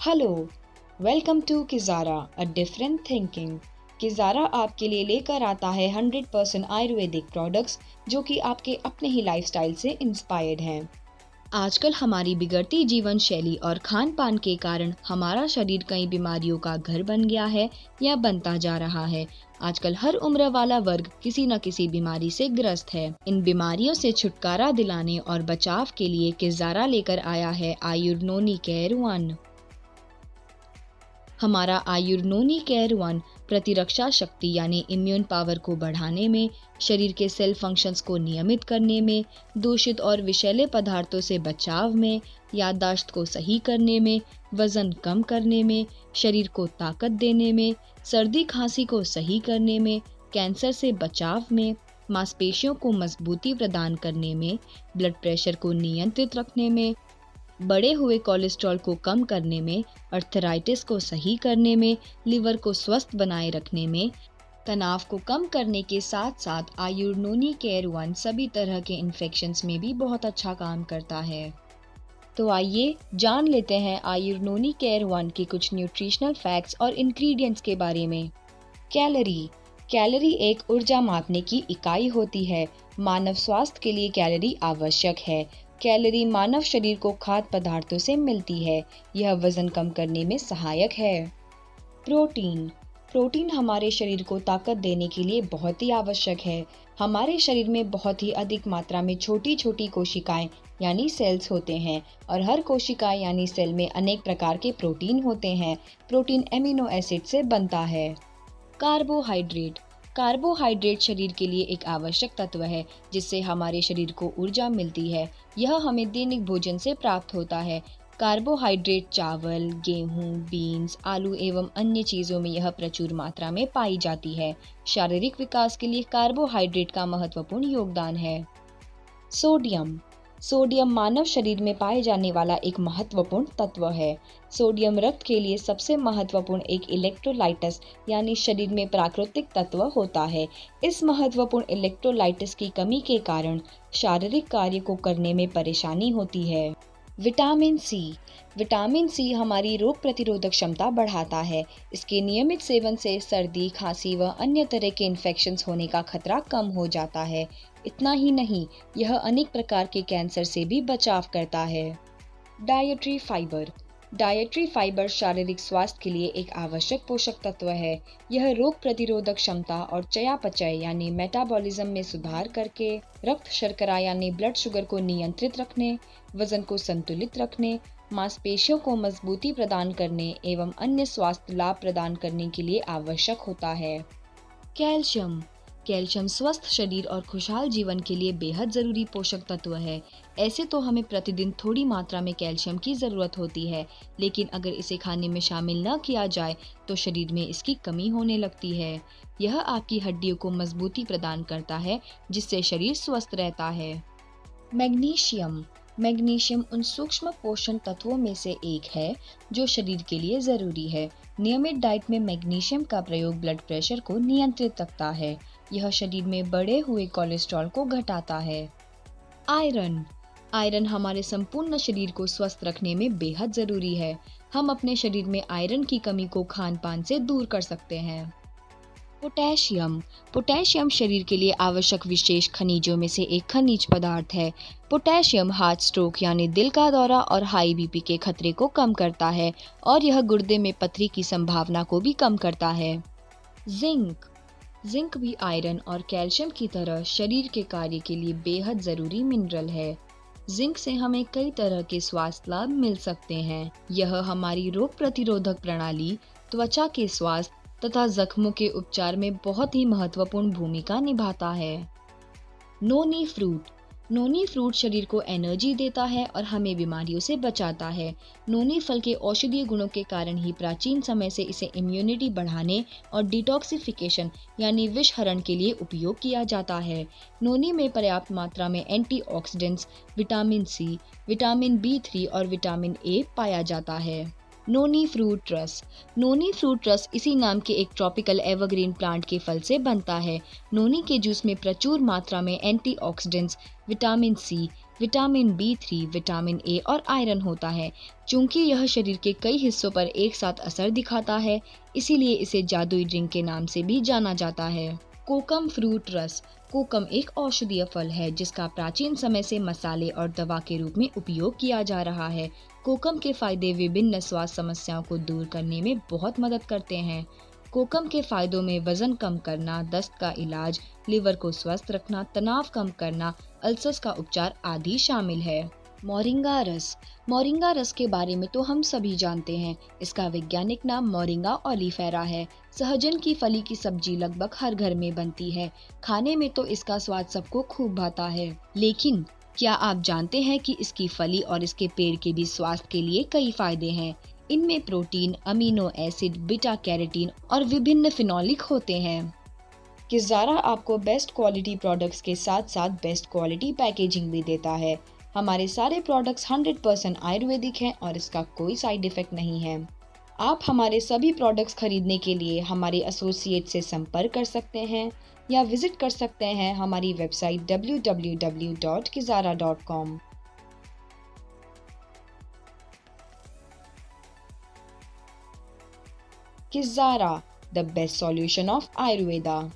Hello, welcome to Kizara a different thinking. Kizara आपके लिए लेकर आता है 100% आयुर्वेदिक प्रोडक्ट्स जो कि आपके अपने ही लाइफस्टाइल से इंस्पायर्ड हैं। आजकल हमारी बिगड़ती जीवन शैली और खान पान के कारण हमारा शरीर कई बीमारियों का घर बन गया है या बनता जा रहा है। आजकल हर उम्र वाला वर्ग किसी न किसी बीमारी से ग्रस्त है। इन बीमारियों से छुटकारा दिलाने और बचाव के लिए किज़ारा लेकर आया है आयुर्नोनी केयर वन। हमारा आयुर्नोनी केयर वन प्रतिरक्षा शक्ति यानी इम्यून पावर को बढ़ाने में, शरीर के सेल फंक्शंस को नियमित करने में, दूषित और विषैले पदार्थों से बचाव में, याददाश्त को सही करने में, वजन कम करने में, शरीर को ताकत देने में, सर्दी खांसी को सही करने में, कैंसर से बचाव में, मांसपेशियों को मजबूती प्रदान करने में, ब्लड प्रेशर को नियंत्रित रखने में, बढ़े हुए कोलेस्ट्रॉल को कम करने में, अर्थराइटिस को सही करने में, लिवर को स्वस्थ बनाए रखने में, तनाव को कम करने के साथ साथ आयुर्नोनी केयर वन सभी तरह के इन्फेक्शंस में भी बहुत अच्छा काम करता है। तो आइए जान लेते हैं आयुर्नोनी केयर वन के कुछ न्यूट्रिशनल फैक्ट्स और इंग्रेडिएंट्स के बारे में। कैलोरी कैलोरी एक ऊर्जा मापने की इकाई होती है। मानव स्वास्थ्य के लिए कैलोरी आवश्यक है। कैलोरी मानव शरीर को खाद्य पदार्थों से मिलती है। यह वजन कम करने में सहायक है। प्रोटीन प्रोटीन हमारे शरीर को ताकत देने के लिए बहुत ही आवश्यक है। हमारे शरीर में बहुत ही अधिक मात्रा में छोटी छोटी कोशिकाएं यानी सेल्स होते हैं और हर कोशिका यानी सेल में अनेक प्रकार के प्रोटीन होते हैं। प्रोटीन एमिनो एसिड से बनता है। कार्बोहाइड्रेट शरीर के लिए एक आवश्यक तत्व है जिससे हमारे शरीर को ऊर्जा मिलती है। यह हमें दैनिक भोजन से प्राप्त होता है। कार्बोहाइड्रेट चावल, गेहूं, बीन्स, आलू एवं अन्य चीजों में यह प्रचुर मात्रा में पाई जाती है। शारीरिक विकास के लिए कार्बोहाइड्रेट का महत्वपूर्ण योगदान है। सोडियम मानव शरीर में पाए जाने वाला एक महत्वपूर्ण तत्व है। सोडियम रक्त के लिए सबसे महत्वपूर्ण एक इलेक्ट्रोलाइटस यानी शरीर में प्राकृतिक तत्व होता है। इस महत्वपूर्ण इलेक्ट्रोलाइटस की कमी के कारण शारीरिक कार्य को करने में परेशानी होती है। विटामिन सी हमारी रोग प्रतिरोधक क्षमता बढ़ाता है। इसके नियमित सेवन से सर्दी, खांसी व अन्य तरह के इन्फेक्शंस होने का खतरा कम हो जाता है। इतना ही नहीं, यह अनेक प्रकार के कैंसर से भी बचाव करता है। डायट्री फाइबर शारीरिक स्वास्थ्य के लिए एक आवश्यक पोषक तत्व है। यह रोग प्रतिरोधक क्षमता और चयापचय यानी मेटाबॉलिज्म में सुधार करके रक्त शर्करा यानी ब्लड शुगर को नियंत्रित रखने, वजन को संतुलित रखने, मांसपेशियों को मजबूती प्रदान करने एवं अन्य स्वास्थ्य लाभ प्रदान करने के लिए आवश्यक होता है। कैल्शियम स्वस्थ शरीर और खुशहाल जीवन के लिए बेहद जरूरी पोषक तत्व है। ऐसे तो हमें प्रतिदिन थोड़ी मात्रा में कैल्शियम की जरूरत होती है, लेकिन अगर इसे खाने में शामिल न किया जाए तो शरीर में इसकी कमी होने लगती है। यह आपकी हड्डियों को मजबूती प्रदान करता है जिससे शरीर स्वस्थ रहता है। मैग्नीशियम उन सूक्ष्म पोषण तत्वों में से एक है जो शरीर के लिए जरूरी है। नियमित डाइट में मैग्नीशियम का प्रयोग ब्लड प्रेशर को नियंत्रित रखता है। यह शरीर में बढ़े हुए कोलेस्ट्रॉल को घटाता है। आयरन हमारे संपूर्ण शरीर को स्वस्थ रखने में बेहद जरूरी है। हम अपने शरीर में आयरन की कमी को खान पान से दूर कर सकते हैं। पोटेशियम शरीर के लिए आवश्यक विशेष खनिजों में से एक खनिज पदार्थ है। पोटेशियम हार्ट स्ट्रोक यानी दिल का दौरा और हाई बीपी के खतरे को कम करता है और यह गुर्दे में पथरी की संभावना को भी कम करता है। जिंक भी आयरन और कैल्शियम की तरह शरीर के कार्य के लिए बेहद जरूरी मिनरल है। जिंक से हमें कई तरह के स्वास्थ्य लाभ मिल सकते हैं। यह हमारी रोग प्रतिरोधक प्रणाली, त्वचा के स्वास्थ्य तथा जख्मों के उपचार में बहुत ही महत्वपूर्ण भूमिका निभाता है। नोनी फ्रूट शरीर को एनर्जी देता है और हमें बीमारियों से बचाता है। नोनी फल के औषधीय गुणों के कारण ही प्राचीन समय से इसे इम्यूनिटी बढ़ाने और डिटॉक्सिफिकेशन यानी विषहरण के लिए उपयोग किया जाता है। नोनी में पर्याप्त मात्रा में antioxidants, vitamin C, vitamin B3 और विटामिन A पाया जाता है। नोनी फ्रूट रस। नोनी फ्रूट रस इसी नाम के एक ट्रॉपिकल एवरग्रीन प्लांट के फल से बनता है। नोनी के जूस में प्रचुर मात्रा में antioxidants, vitamin C, vitamin B3, vitamin A और आयरन होता है। चूंकि यह शरीर के कई हिस्सों पर एक साथ असर दिखाता है, इसीलिए इसे जादुई ड्रिंक के नाम से भी जाना जाता है। कोकम फ्रूट रस। कोकम एक औषधीय फल है जिसका प्राचीन समय से मसाले और दवा के रूप में उपयोग किया जा रहा है। कोकम के फायदे विभिन्न स्वास्थ्य समस्याओं को दूर करने में बहुत मदद करते हैं। कोकम के फायदों में वजन कम करना, दस्त का इलाज, लिवर को स्वस्थ रखना, तनाव कम करना, अल्सर्स का उपचार आदि शामिल है। मोरिंगा रस। मोरिंगा रस के बारे में तो हम सभी जानते हैं। इसका वैज्ञानिक नाम मोरिंगा ओलिफेरा है। सहजन की फली की सब्जी लगभग हर घर में बनती है। खाने में तो इसका स्वाद सबको खूब भाता है। लेकिन क्या आप जानते हैं कि इसकी फली और इसके पेड़ के भी स्वास्थ्य के लिए कई फायदे हैं। इनमें protein, amino acid, beta carotene और विभिन्न फिनोलिक होते हैं। किज़ारा आपको बेस्ट क्वालिटी प्रोडक्ट्स के साथ साथ बेस्ट क्वालिटी पैकेजिंग भी देता है। हमारे सारे प्रोडक्ट्स 100% आयुर्वेदिक हैं और इसका कोई साइड इफेक्ट नहीं है। आप हमारे सभी प्रोडक्ट्स खरीदने के लिए हमारे एसोसिएट से संपर्क कर सकते हैं या विजिट कर सकते हैं हमारी website www.kizara.com। Kizara, the best solution of Ayurveda।